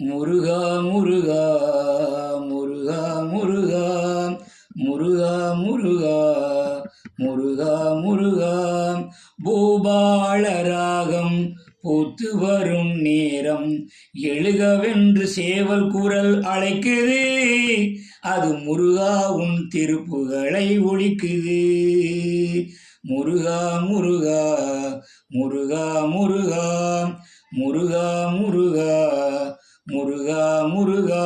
முருகா முருகா முருகா முருகா முருகா முருகா முருகா முருகா பூபாள ராகம் பூத்து வரும் நேரம் எழுகவென்று சேவல் குரல் அழைக்குது. அது முருகா உன் திருப்புகளை ஒழிக்குது. முருகா முருகா முருகா முருகா முருகா முருகா முருகா முருகா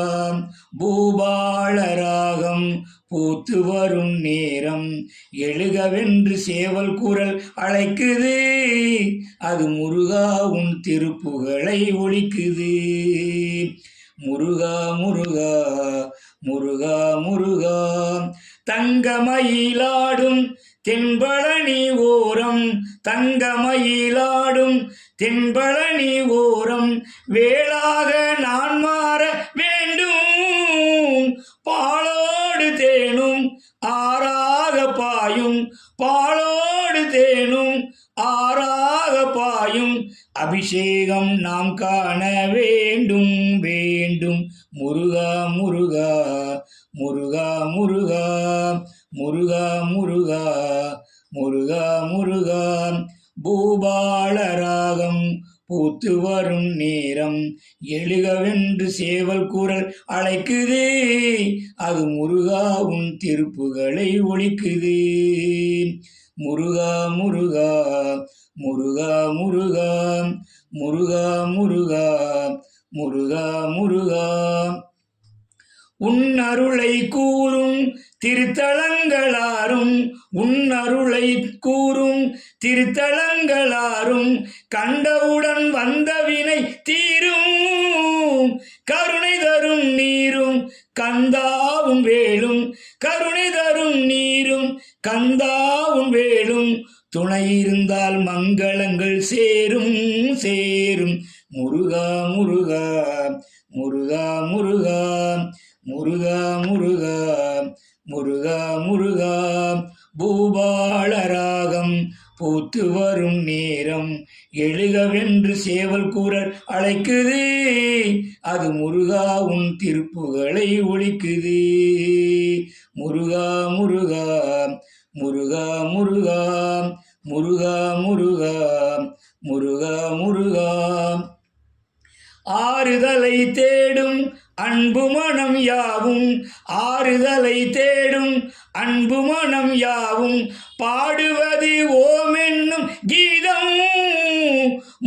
பூபாள ராகம் பூத்து வரும் நேரம் எழுகவென்று சேவல் குரல் அழைக்குது. அது முருகா உன் திருப்புகளை ஒழிக்குது. முருகா முருகா முருகா முருகா தங்கமயிலாடும் தென்பழனி ஓரம் தங்கமயிலாடும் தென்பழனி ஓரம் வேளாக நான் மாற வேண்டும். பாலோடு தேனும் ஆறாக பாயும் பாலோடு தேனும் ஆறாக பாயும் அபிஷேகம் நாம் காண வேண்டும் வேண்டும். முருகா முருகா முருகா முருகா முருகா முருகா முருகா முருகா பூபாள ராகம் பூத்து வரும் நேரம் எழுகவென்று சேவல் குரல் அழைக்குது. அது முருகா உன் திருப்புகளை ஒழிக்குது. முருகா முருகா முருகா முருகா முருகா முருகா முருகா முருகா உன்னருளை கூறும் திருத்தலங்களாரும் உன்னருளை கூறும் திருத்தலங்களாரும் கண்டவுடன் வந்த வினை தீரும். கருணை தரும் நீரும் கந்தாவும் வேலும் கருணை தரும் நீரும் கந்தாவும் வேலும் துணை இருந்தால் மங்களங்கள் சேரும் சேரும். முருகா முருகா முருகா முருகா முருகா முருகா முருகா முருகா பூபாள ராகம் பூத்து வரும் நேரம் எழுகவென்று சேவல் குரல் அழைக்குது. அது முருகா உன் திருப்புகளை ஒழிக்குது. முருகா முருகா முருகா முருகா முருகா முருகா முருகா முருகா ஆறுதலை தேடும் அன்பு மனம் யாவும் ஆறுதலை தேடும் அன்பு மனம் யாவும் பாடுவது ஓம் என்னும் கீதம்.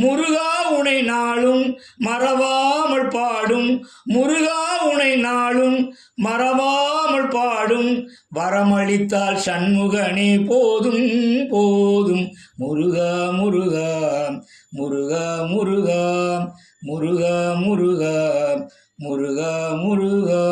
முருகா உனை நாளும் மறவாமல் பாடும் முருகா உனை நாளும் மறவாமல் பாடும் வரமளித்தால் சண்முகனே போதும் போதும். முருகா முருகா முருகா முருகா முருகா முருகா முருகா முருகா